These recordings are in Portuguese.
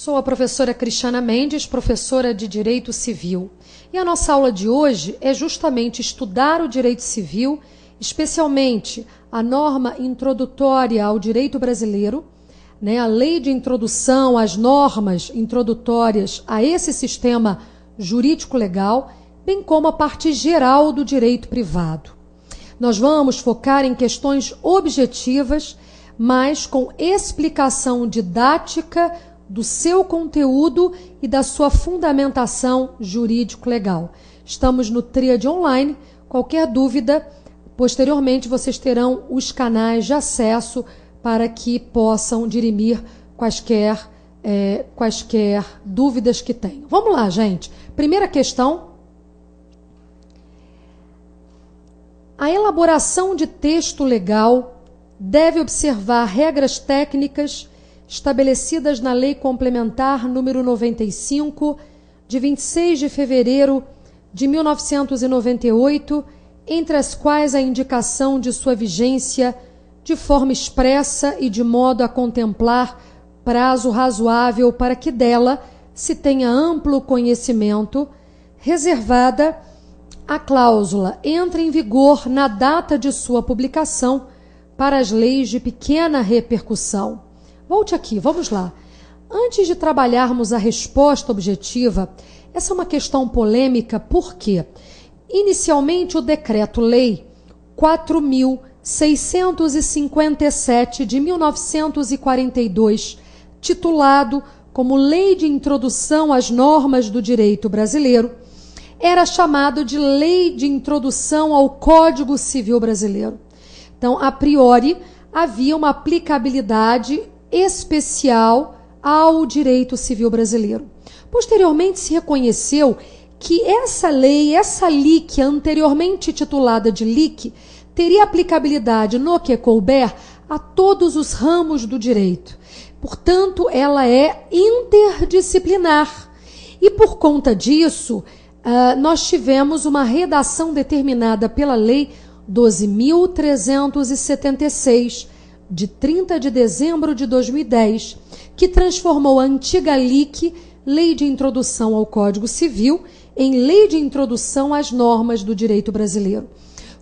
Sou a professora Cristiana Mendes, professora de Direito Civil. E a nossa aula de hoje é justamente estudar o direito civil, especialmente a norma introdutória ao direito brasileiro, a lei de introdução, as normas introdutórias a esse sistema jurídico-legal, bem como a parte geral do direito privado. Nós vamos focar em questões objetivas, mas com explicação didática do seu conteúdo e da sua fundamentação jurídico-legal. Estamos no Tríade Online. Qualquer dúvida, posteriormente vocês terão os canais de acesso para que possam dirimir quaisquer dúvidas que tenham. Vamos lá, gente. Primeira questão. A elaboração de texto legal deve observar regras técnicas estabelecidas na Lei Complementar número 95, de 26 de fevereiro de 1998, entre as quais a indicação de sua vigência de forma expressa e de modo a contemplar prazo razoável para que dela se tenha amplo conhecimento, reservada a cláusula entre em vigor na data de sua publicação para as leis de pequena repercussão. Volte aqui, vamos lá. Antes de trabalharmos a resposta objetiva, essa é uma questão polêmica, por quê? Inicialmente, o Decreto-Lei 4.657 de 1942, titulado como Lei de Introdução às Normas do Direito Brasileiro, era chamado de Lei de Introdução ao Código Civil Brasileiro. Então, a priori, havia uma aplicabilidade especial ao direito civil brasileiro. Posteriormente, se reconheceu que essa lei, essa LIC, anteriormente titulada de LIC, teria aplicabilidade no que couber a todos os ramos do direito. Portanto, ela é interdisciplinar. E por conta disso, nós tivemos uma redação determinada pela Lei 12.376, de 30 de dezembro de 2010, que transformou a antiga LIC, Lei de Introdução ao Código Civil, em Lei de Introdução às Normas do Direito Brasileiro.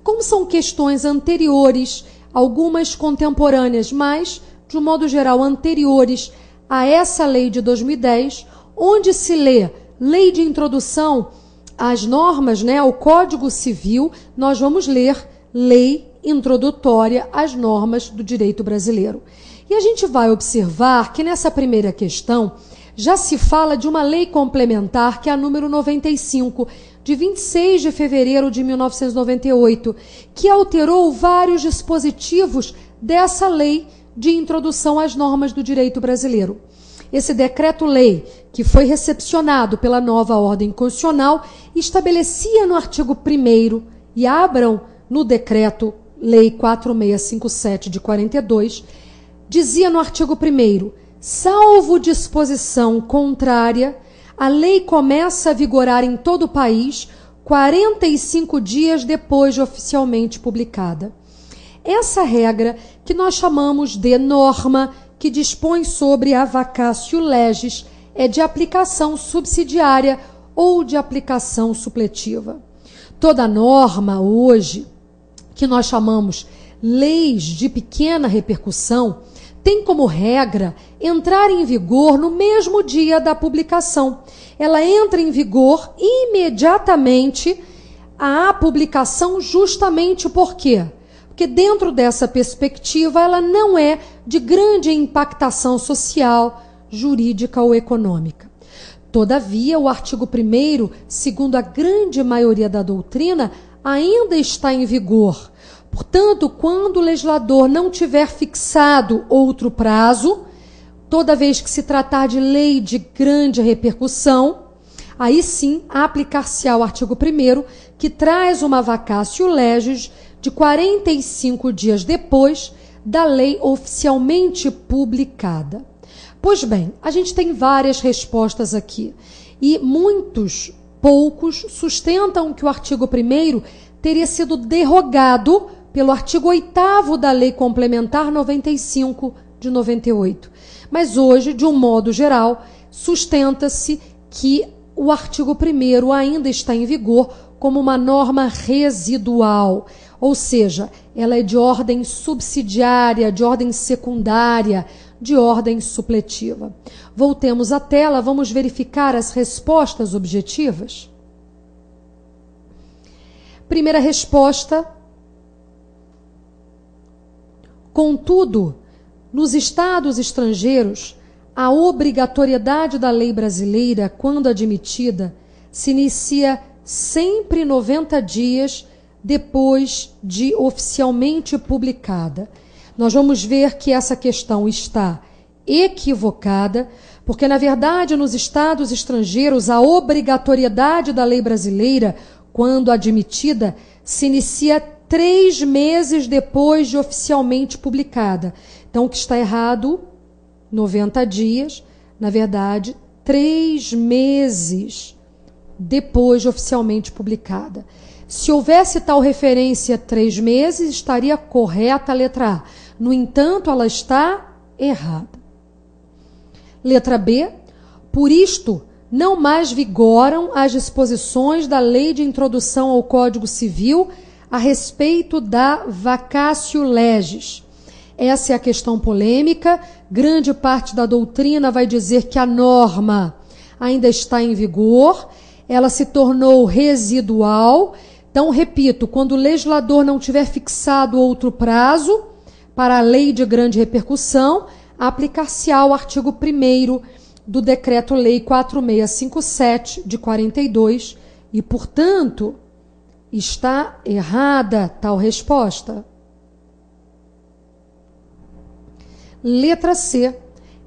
Como são questões anteriores, algumas contemporâneas, mas, de um modo geral, anteriores a essa lei de 2010, onde se lê Lei de Introdução às Normas, ao Código Civil, nós vamos ler Lei introdutória às normas do direito brasileiro. E a gente vai observar que nessa primeira questão já se fala de uma lei complementar, que é a número 95, de 26 de fevereiro de 1998, que alterou vários dispositivos dessa lei de introdução às normas do direito brasileiro. Esse decreto-lei, que foi recepcionado pela nova ordem constitucional, estabelecia no artigo 1º, e abram no decreto Lei 4657 de 42, dizia no artigo 1º, salvo disposição contrária, a lei começa a vigorar em todo o país 45 dias depois de oficialmente publicada. Essa regra, que nós chamamos de norma que dispõe sobre a vacatio legis, é de aplicação subsidiária ou de aplicação supletiva. Toda norma hoje, que nós chamamos leis de pequena repercussão, tem como regra entrar em vigor no mesmo dia da publicação. Ela entra em vigor imediatamente à publicação, justamente por quê? Porque dentro dessa perspectiva ela não é de grande impactação social, jurídica ou econômica. Todavia, o artigo 1º, segundo a grande maioria da doutrina, ainda está em vigor. Portanto, quando o legislador não tiver fixado outro prazo, toda vez que se tratar de lei de grande repercussão, aí sim aplicar-se-á o artigo 1º, que traz uma vacatio legis de 45 dias depois da lei oficialmente publicada. Pois bem, a gente tem várias respostas aqui e poucos sustentam que o artigo 1º teria sido derrogado pelo artigo 8º da Lei Complementar 95 de 98. Mas hoje, de um modo geral, sustenta-se que o artigo 1º ainda está em vigor como uma norma residual, ou seja, ela é de ordem subsidiária, de ordem secundária, de ordem supletiva. Voltemos à tela, vamos verificar as respostas objetivas. Primeira resposta: contudo, nos estados estrangeiros, a obrigatoriedade da lei brasileira, quando admitida, se inicia sempre 90 dias depois de oficialmente publicada. Nós vamos ver que essa questão está equivocada, porque, na verdade, nos estados estrangeiros, a obrigatoriedade da lei brasileira, quando admitida, se inicia 3 meses depois de oficialmente publicada. Então, o que está errado, 90 dias, na verdade, 3 meses depois de oficialmente publicada. Se houvesse tal referência 3 meses, estaria correta a letra A. No entanto, ela está errada. Letra B. Por isto, não mais vigoram as disposições da Lei de Introdução ao Código Civil a respeito da vacatio legis. Essa é a questão polêmica. Grande parte da doutrina vai dizer que a norma ainda está em vigor, ela se tornou residual. Então, repito, quando o legislador não tiver fixado outro prazo para a lei de grande repercussão, aplicar-se-á o artigo 1º do Decreto-Lei 4657 de 42 e, portanto, está errada tal resposta. Letra C.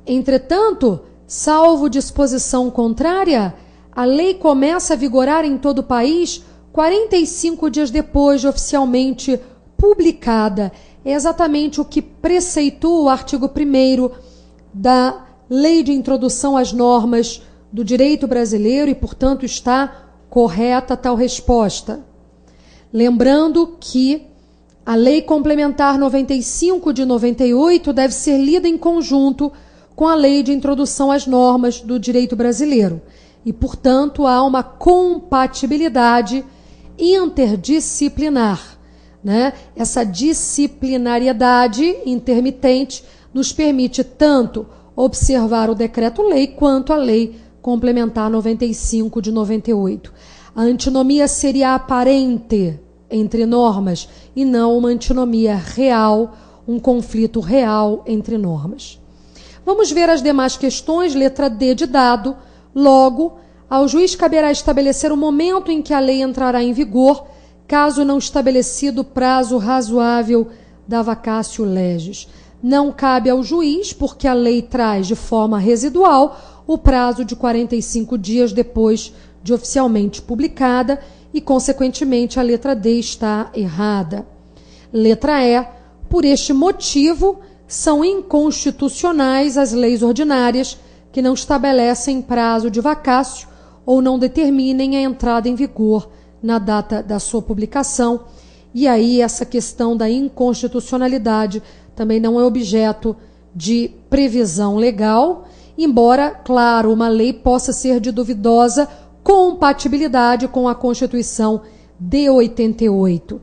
Entretanto, salvo disposição contrária, a lei começa a vigorar em todo o país 45 dias depois de oficialmente publicada. É exatamente o que preceitua o artigo 1º da Lei de Introdução às Normas do Direito Brasileiro e, portanto, está correta tal resposta. Lembrando que a Lei Complementar 95 de 98 deve ser lida em conjunto com a Lei de Introdução às Normas do Direito Brasileiro e, portanto, há uma compatibilidade interdisciplinar, né? Essa disciplinariedade intermitente nos permite tanto observar o Decreto-Lei quanto a Lei Complementar 95 de 98. A antinomia seria aparente entre normas e não uma antinomia real, um conflito real entre normas. Vamos ver as demais questões. Letra D de dado. Logo, ao juiz caberá estabelecer o momento em que a lei entrará em vigor, caso não estabelecido prazo razoável da vacatio legis. Não cabe ao juiz, porque a lei traz de forma residual o prazo de 45 dias depois de oficialmente publicada e, consequentemente, a letra D está errada. Letra E. Por este motivo, são inconstitucionais as leis ordinárias que não estabelecem prazo de vacátio ou não determinem a entrada em vigor na data da sua publicação. E aí essa questão da inconstitucionalidade também não é objeto de previsão legal, embora, claro, uma lei possa ser de duvidosa compatibilidade com a Constituição de 88.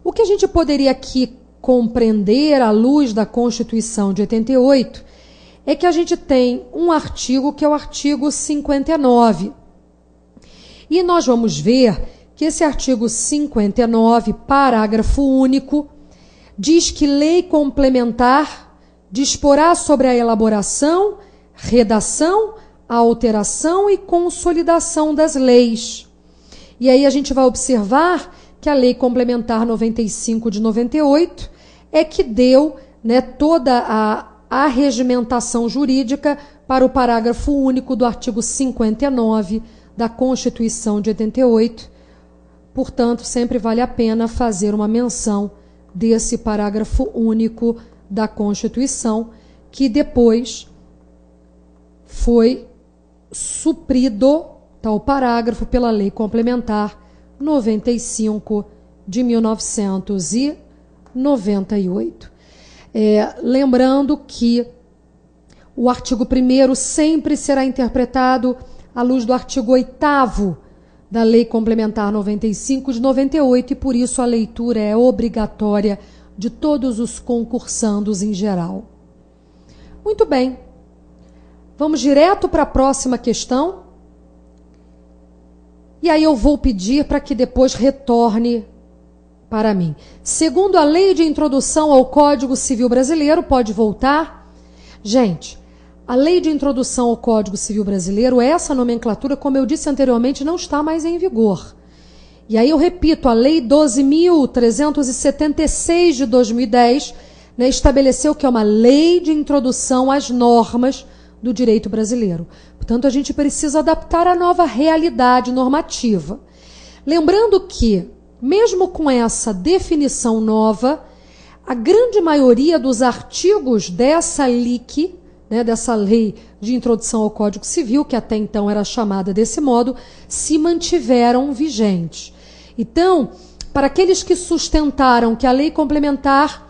O que a gente poderia aqui compreender à luz da Constituição de 88 é que a gente tem um artigo que é o artigo 59. E nós vamos ver que esse artigo 59, parágrafo único, diz que lei complementar disporá sobre a elaboração, redação, a alteração e consolidação das leis. E aí a gente vai observar que a Lei Complementar 95 de 98 é que deu, né, toda a arregimentação jurídica para o parágrafo único do artigo 59 da Constituição de 88. Portanto, sempre vale a pena fazer uma menção desse parágrafo único da Constituição, que depois foi suprido, tal parágrafo, pela Lei Complementar 95 de 1998. Lembrando que o artigo 1º sempre será interpretado à luz do artigo 8º da Lei Complementar 95 de 98 e, por isso, a leitura é obrigatória de todos os concursandos em geral. Muito bem. Vamos direto para a próxima questão. E aí eu vou pedir para que depois retorne para mim. Segundo a Lei de Introdução ao Código Civil Brasileiro, pode voltar. Gente, a Lei de Introdução ao Código Civil Brasileiro, essa nomenclatura, como eu disse anteriormente, não está mais em vigor. E aí eu repito, a Lei 12.376 de 2010, né, estabeleceu que é uma lei de introdução às normas do direito brasileiro. Portanto, a gente precisa adaptar a nova realidade normativa. Lembrando que, mesmo com essa definição nova, a grande maioria dos artigos dessa LIC, né, dessa Lei de Introdução ao Código Civil, que até então era chamada desse modo, se mantiveram vigentes. Então, para aqueles que sustentaram que a Lei Complementar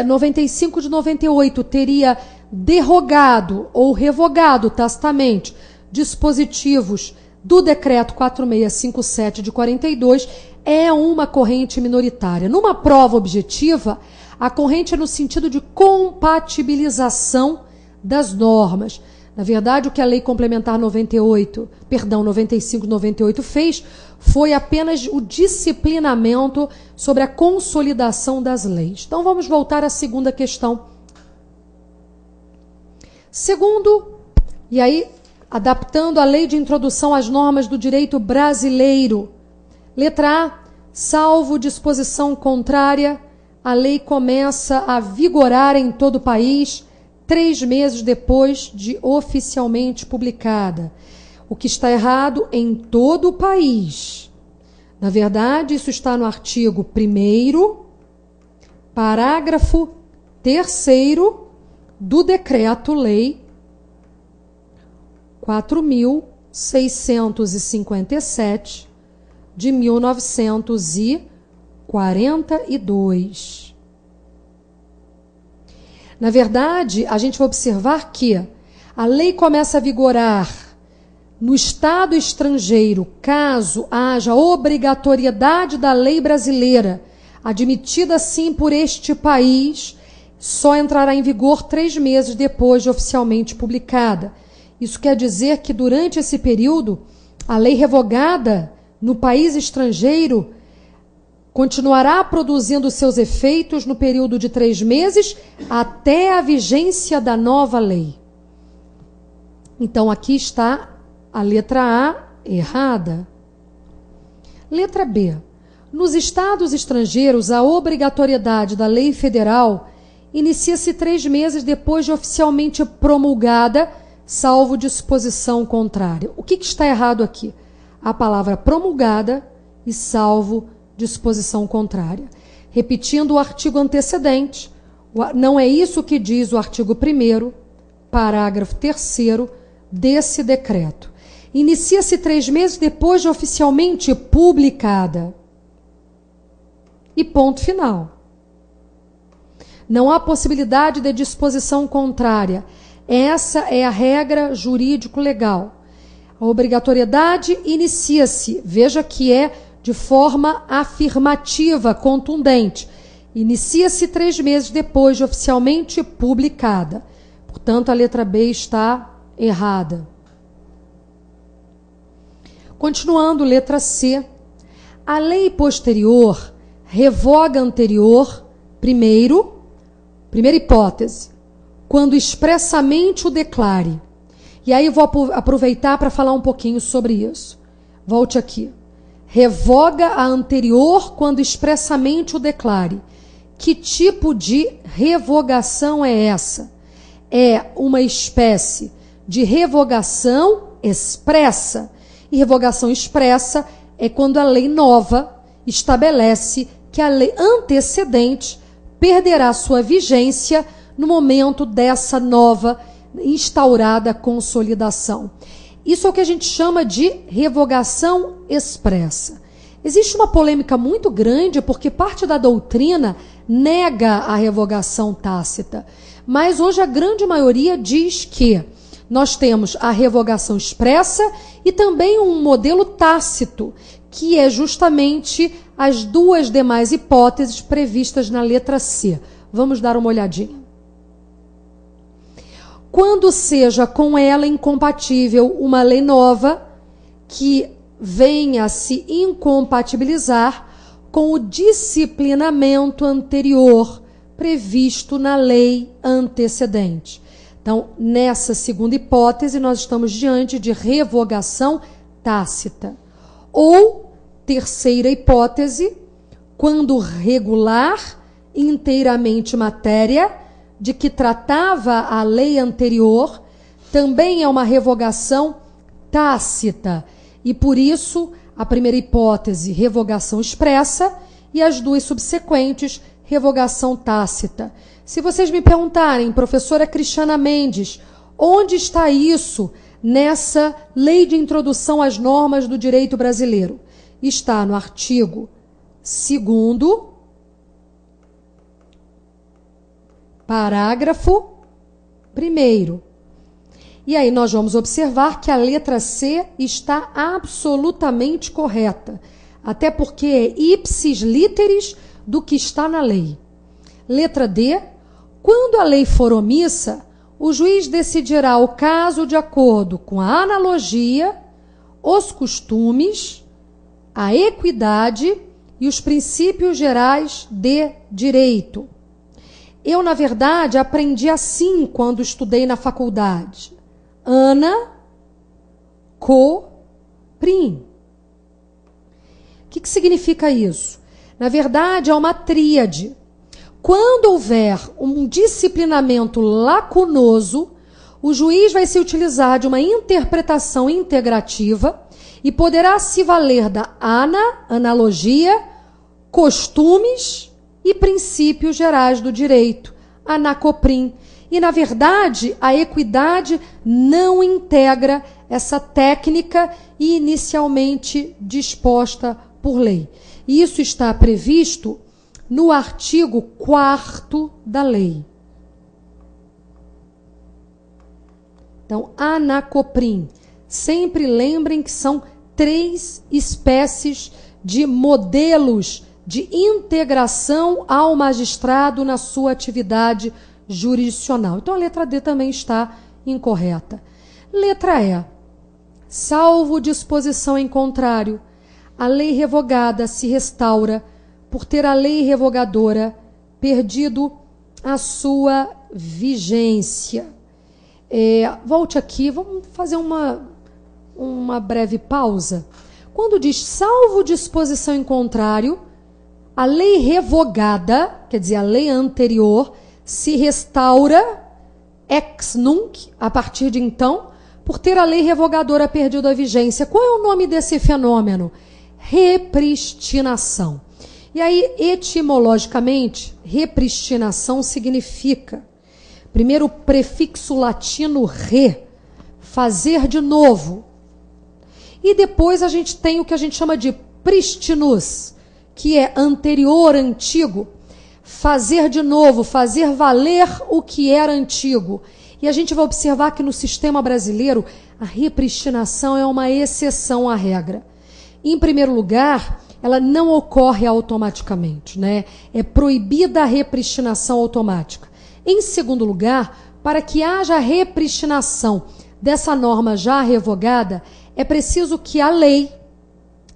95 de 98 teria derrogado ou revogado tacitamente dispositivos do Decreto 4657 de 42, é uma corrente minoritária. Numa prova objetiva, a corrente é no sentido de compatibilização das normas. Na verdade, o que a Lei Complementar 95 de 98 fez foi apenas o disciplinamento sobre a consolidação das leis. Então, vamos voltar à segunda questão. Segundo, e aí, adaptando a Lei de Introdução às normas do direito brasileiro. Letra A, salvo disposição contrária, a lei começa a vigorar em todo o país 3 meses depois de oficialmente publicada. O que está errado em todo o país. Na verdade, isso está no artigo 1º, parágrafo 3º do Decreto-Lei 4.657 de 1942. Na verdade, a gente vai observar que a lei começa a vigorar no Estado estrangeiro, caso haja obrigatoriedade da lei brasileira, admitida sim por este país, só entrará em vigor 3 meses depois de oficialmente publicada. Isso quer dizer que durante esse período, a lei revogada no país estrangeiro continuará produzindo seus efeitos no período de 3 meses até a vigência da nova lei. Então, aqui está a letra A errada. Letra B. Nos estados estrangeiros, a obrigatoriedade da lei federal inicia-se 3 meses depois de oficialmente promulgada, salvo disposição contrária. O que está errado aqui? A palavra promulgada e salvo disposição contrária. Repetindo o artigo antecedente, não é isso que diz o artigo 1º, parágrafo 3º desse decreto. Inicia-se 3 meses depois de oficialmente publicada. E ponto final. Não há possibilidade de disposição contrária. Essa é a regra jurídico-legal. A obrigatoriedade inicia-se, veja que é de forma afirmativa, contundente. Inicia-se 3 meses depois de oficialmente publicada. Portanto, a letra B está errada. Continuando, letra C. A lei posterior revoga anterior, primeira hipótese, quando expressamente o declare. E aí eu vou aproveitar para falar um pouquinho sobre isso. Volte aqui. Revoga a anterior quando expressamente o declare. Que tipo de revogação é essa? É uma espécie de revogação expressa. E revogação expressa é quando a lei nova estabelece que a lei antecedente perderá sua vigência no momento dessa nova instaurada consolidação. Isso é o que a gente chama de revogação expressa. Existe uma polêmica muito grande porque parte da doutrina nega a revogação tácita. Mas hoje a grande maioria diz que nós temos a revogação expressa e também um modelo tácito, que é justamente as duas demais hipóteses previstas na letra C. Vamos dar uma olhadinha. Quando seja com ela incompatível uma lei nova que venha a se incompatibilizar com o disciplinamento anterior previsto na lei antecedente. Então, nessa segunda hipótese, nós estamos diante de revogação tácita. Ou, terceira hipótese, quando regular inteiramente matéria de que tratava a lei anterior, também é uma revogação tácita. E, por isso, a primeira hipótese, revogação expressa, e as duas subsequentes, revogação tácita. Se vocês me perguntarem, professora Cristiana Mendes, onde está isso nessa lei de introdução às normas do direito brasileiro? Está no artigo 2º, parágrafo 1º. E aí nós vamos observar que a letra C está absolutamente correta, até porque é ipsis literis do que está na lei. Letra D, quando a lei for omissa, o juiz decidirá o caso de acordo com a analogia, os costumes, a equidade e os princípios gerais de direito. Eu, na verdade, aprendi assim quando estudei na faculdade. Ana, co, prim. O que significa isso? Na verdade, é uma tríade. Quando houver um disciplinamento lacunoso, o juiz vai se utilizar de uma interpretação integrativa e poderá se valer da analogia, costumes e princípios gerais do direito, anacoprim. E, na verdade, a equidade não integra essa técnica inicialmente disposta por lei. Isso está previsto no artigo 4º da lei. Então, anacoprim. Sempre lembrem que são 3 espécies de modelos de integração ao magistrado na sua atividade jurisdicional. Então, a letra D também está incorreta. Letra E. Salvo disposição em contrário, a lei revogada se restaura por ter a lei revogadora perdido a sua vigência. Volte aqui, vamos fazer uma breve pausa. Quando diz salvo disposição em contrário, a lei revogada, quer dizer, a lei anterior, se restaura ex nunc, a partir de então, por ter a lei revogadora perdido a vigência. Qual é o nome desse fenômeno? Repristinação. E aí, etimologicamente, repristinação significa, primeiro, o prefixo latino re, fazer de novo. E depois a gente tem o que a gente chama de pristinus, que é anterior, antigo. Fazer de novo, fazer valer o que era antigo. E a gente vai observar que no sistema brasileiro, a repristinação é uma exceção à regra. Em primeiro lugar, ela não ocorre automaticamente, né? É proibida a repristinação automática. Em segundo lugar, para que haja repristinação dessa norma já revogada, é preciso que a lei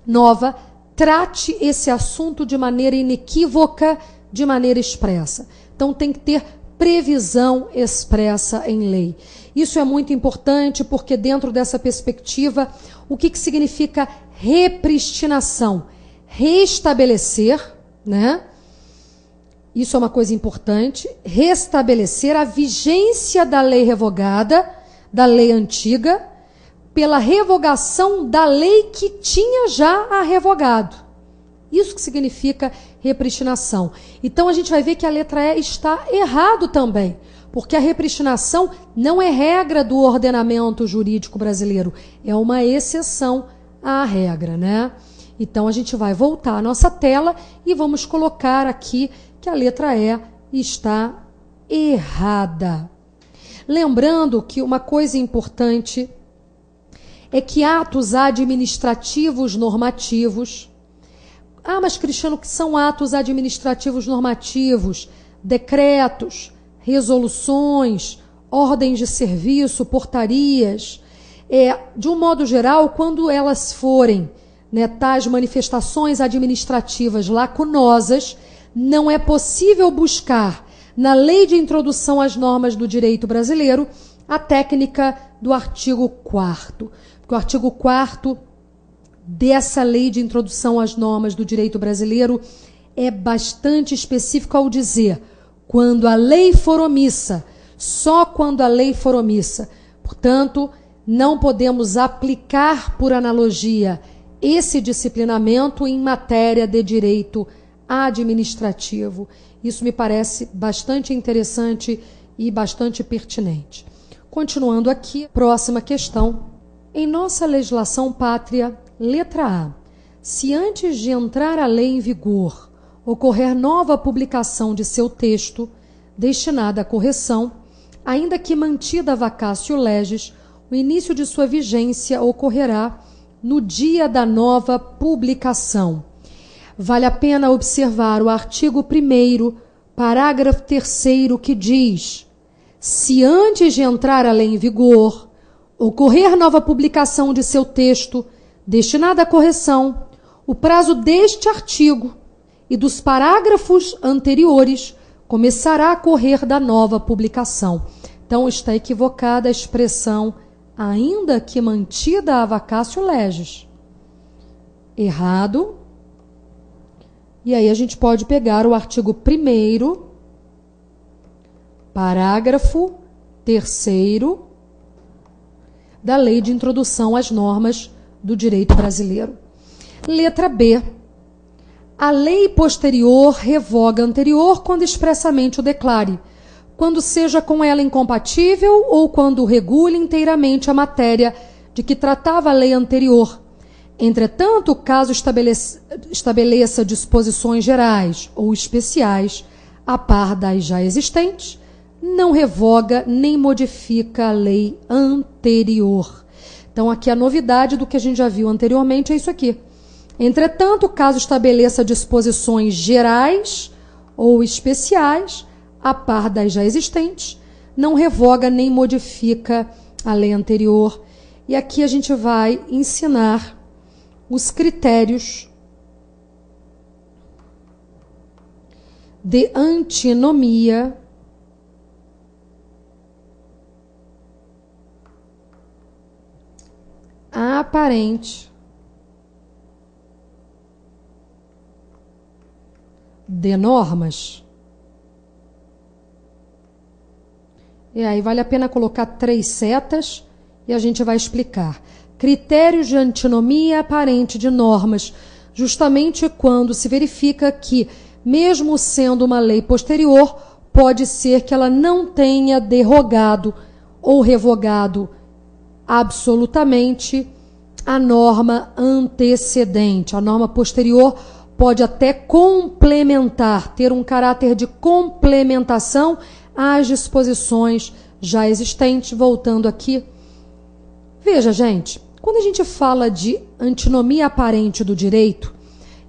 nova trate esse assunto de maneira inequívoca, de maneira expressa. Então, tem que ter previsão expressa em lei. Isso é muito importante porque, dentro dessa perspectiva, o que significa repristinação? Restabelecer, né? Isso é uma coisa importante. Restabelecer a vigência da lei revogada, da lei antiga, pela revogação da lei que tinha já a revogado. Isso que significa repristinação. Então, a gente vai ver que a letra E está errado também, porque a repristinação não é regra do ordenamento jurídico brasileiro, é uma exceção à regra, né? Então, a gente vai voltar à nossa tela e vamos colocar aqui que a letra E está errada. Lembrando que uma coisa importante é que atos administrativos normativos... mas Cristiano, o que são atos administrativos normativos? Decretos, resoluções, ordens de serviço, portarias. De um modo geral, quando elas forem, tais manifestações administrativas lacunosas, não é possível buscar na Lei de Introdução às Normas do Direito Brasileiro a técnica do artigo 4º. Porque o artigo 4º dessa Lei de Introdução às Normas do Direito Brasileiro é bastante específico ao dizer quando a lei for omissa, só quando a lei for omissa. Portanto, não podemos aplicar por analogia esse disciplinamento em matéria de direito administrativo. Isso me parece bastante interessante e bastante pertinente. Continuando aqui, próxima questão. Em nossa legislação pátria, letra A, se antes de entrar a lei em vigor ocorrer nova publicação de seu texto, destinada à correção, ainda que mantida a vacatio legis, o início de sua vigência ocorrerá no dia da nova publicação. Vale a pena observar o artigo 1º, parágrafo 3º, que diz: se antes de entrar a lei em vigor ocorrer nova publicação de seu texto destinada à correção, o prazo deste artigo e dos parágrafos anteriores começará a correr da nova publicação. Então, está equivocada a expressão ainda que mantida a vacatio legis. Errado. E aí a gente pode pegar o artigo 1º, parágrafo 3º da Lei de Introdução às Normas do Direito Brasileiro. Letra B. A lei posterior revoga a anterior quando expressamente o declare, quando seja com ela incompatível ou quando regule inteiramente a matéria de que tratava a lei anterior. Entretanto, caso estabeleça disposições gerais ou especiais a par das já existentes, não revoga nem modifica a lei anterior. Então, aqui a novidade do que a gente já viu anteriormente é isso aqui. Entretanto, caso estabeleça disposições gerais ou especiais a par das já existentes, não revoga nem modifica a lei anterior. E aqui a gente vai ensinar os critérios de antinomia aparente de normas. E aí vale a pena colocar 3 setas e a gente vai explicar. Critérios de antinomia aparente de normas, justamente quando se verifica que, mesmo sendo uma lei posterior, pode ser que ela não tenha derrogado ou revogado absolutamente a norma antecedente. A norma posterior pode até complementar, ter um caráter de complementação às disposições já existentes. Voltando aqui, veja, gente, quando a gente fala de antinomia aparente do direito,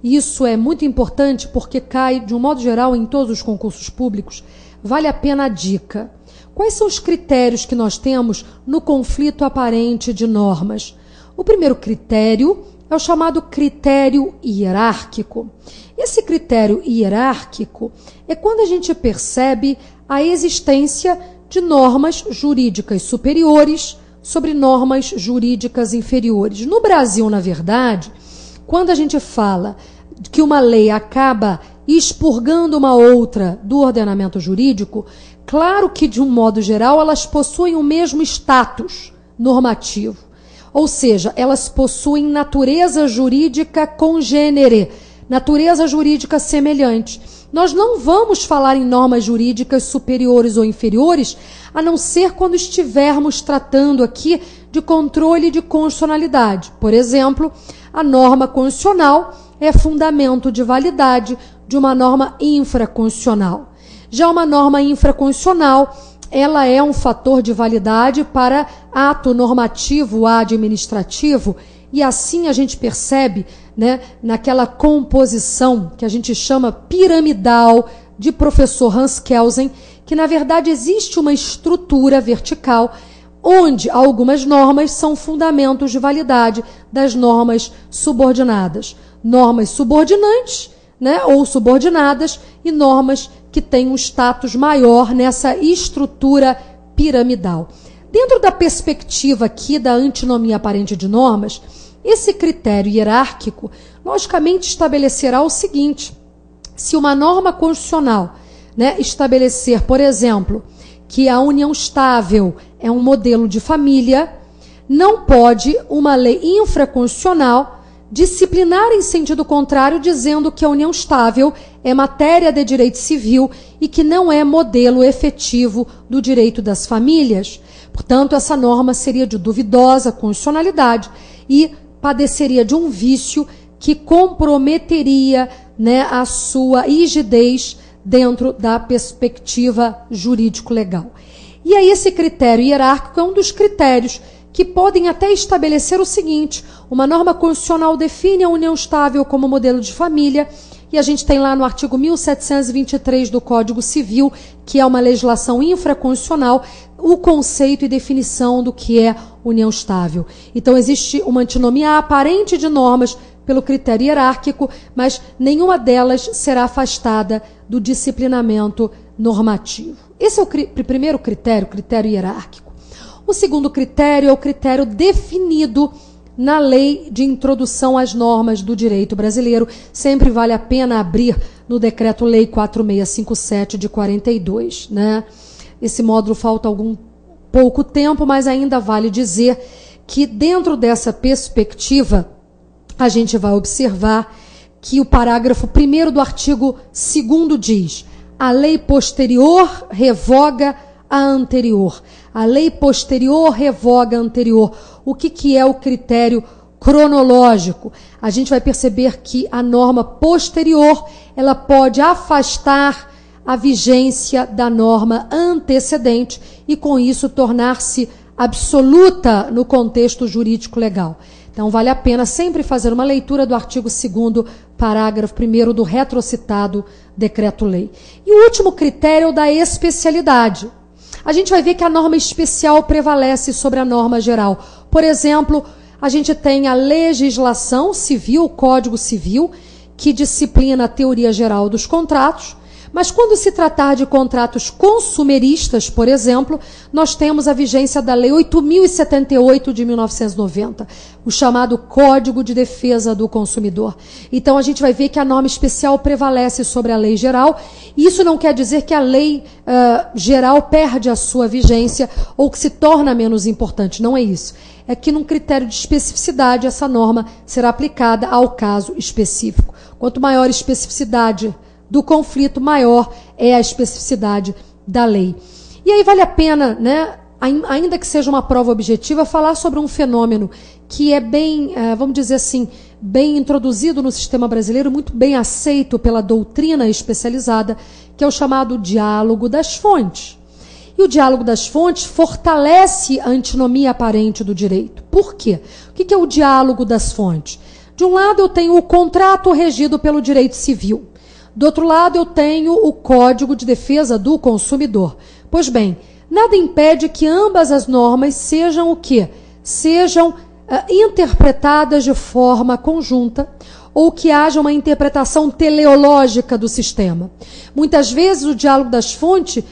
isso é muito importante porque cai, de um modo geral, em todos os concursos públicos. Vale a pena a dica. Quais são os critérios que nós temos no conflito aparente de normas? O primeiro critério é o chamado critério hierárquico. Esse critério hierárquico é quando a gente percebe a existência de normas jurídicas superiores sobre normas jurídicas inferiores. No Brasil, na verdade, quando a gente fala que uma lei acaba expurgando uma outra do ordenamento jurídico, claro que, de um modo geral, elas possuem o mesmo status normativo. Ou seja, elas possuem natureza jurídica congênere, natureza jurídica semelhante. Nós não vamos falar em normas jurídicas superiores ou inferiores, a não ser quando estivermos tratando aqui de controle de constitucionalidade. Por exemplo, A norma constitucional é fundamento de validade de uma norma infraconstitucional. Já uma norma infraconstitucional, ela é um fator de validade para ato normativo administrativo, e assim a gente percebe, né, naquela composição que a gente chama piramidal de professor Hans Kelsen, que na verdade existe uma estrutura vertical onde algumas normas são fundamentos de validade das normas subordinadas. Normas subordinantes, né, ou subordinadas, e normas que têm um status maior nessa estrutura piramidal. Dentro da perspectiva aqui da antinomia aparente de normas, esse critério hierárquico, logicamente, estabelecerá o seguinte: se uma norma constitucional, né, estabelecer, por exemplo, que a união estável é um modelo de família, não pode uma lei infraconstitucional disciplinar em sentido contrário, dizendo que a união estável é matéria de direito civil e que não é modelo efetivo do direito das famílias. Portanto, essa norma seria de duvidosa constitucionalidade e padeceria de um vício que comprometeria, né, a sua rigidez dentro da perspectiva jurídico-legal. E aí esse critério hierárquico é um dos critérios que podem até estabelecer o seguinte: uma norma constitucional define a união estável como modelo de família, e a gente tem lá no artigo 1723 do Código Civil, que é uma legislação infraconstitucional, o conceito e definição do que é união estável. Então existe uma antinomia aparente de normas pelo critério hierárquico, mas nenhuma delas será afastada do disciplinamento normativo. Esse é o primeiro critério, critério hierárquico. O segundo critério é o critério definido na Lei de Introdução às Normas do Direito Brasileiro. Sempre vale a pena abrir no Decreto-Lei 4657 de 42, né? Esse módulo falta pouco tempo, mas ainda vale dizer que dentro dessa perspectiva a gente vai observar que o parágrafo 1º do artigo 2º diz: a lei posterior revoga a anterior. A lei posterior revoga a anterior. O que é o critério cronológico? A gente vai perceber que a norma posterior, ela pode afastar a vigência da norma antecedente e, com isso, tornar-se absoluta no contexto jurídico legal. Então, vale a pena sempre fazer uma leitura do artigo 2º, parágrafo 1º do retrocitado decreto-lei. E o último critério é o da especialidade. A gente vai ver que a norma especial prevalece sobre a norma geral. Por exemplo, a gente tem a legislação civil, o Código Civil, que disciplina a teoria geral dos contratos, mas quando se tratar de contratos consumeristas, por exemplo, nós temos a vigência da Lei 8.078 de 1990, o chamado Código de Defesa do Consumidor. Então, a gente vai ver que a norma especial prevalece sobre a lei geral. Isso não quer dizer que a lei geral perde a sua vigência ou que se torna menos importante. Não é isso. É que, num critério de especificidade, essa norma será aplicada ao caso específico. Quanto maior a especificidade do conflito, maior é a especificidade da lei. E aí vale a pena, né, ainda que seja uma prova objetiva, falar sobre um fenômeno que é bem, vamos dizer assim, bem introduzido no sistema brasileiro, muito bem aceito pela doutrina especializada, que é o chamado diálogo das fontes. E o diálogo das fontes fortalece a antinomia aparente do direito. Por quê? O que é o diálogo das fontes? De um lado, eu tenho o contrato regido pelo direito civil. Do outro lado, eu tenho o Código de Defesa do Consumidor. Pois bem, nada impede que ambas as normas sejam o quê? Sejam interpretadas de forma conjunta ou que haja uma interpretação teleológica do sistema. Muitas vezes o diálogo das fontes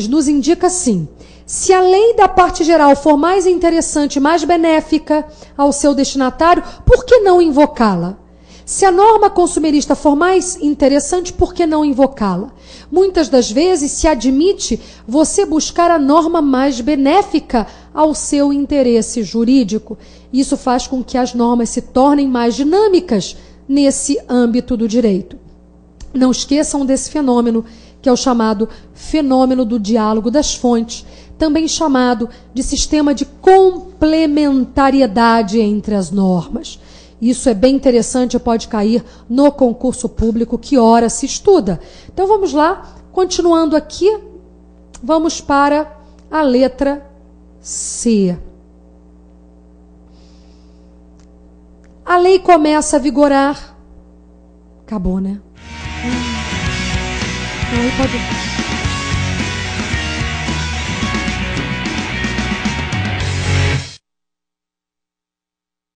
nos indica assim: se a lei da parte geral for mais interessante, mais benéfica ao seu destinatário, por que não invocá-la? Se a norma consumerista for mais interessante, por que não invocá-la? Muitas das vezes se admite você buscar a norma mais benéfica ao seu interesse jurídico. Isso faz com que as normas se tornem mais dinâmicas nesse âmbito do direito. Não esqueçam desse fenômeno, que é o chamado fenômeno do diálogo das fontes, também chamado de sistema de complementariedade entre as normas. Isso é bem interessante, pode cair no concurso público, que hora se estuda. Então vamos lá, continuando aqui, vamos para a letra C. A lei começa a vigorar. Acabou, né? Aí pode...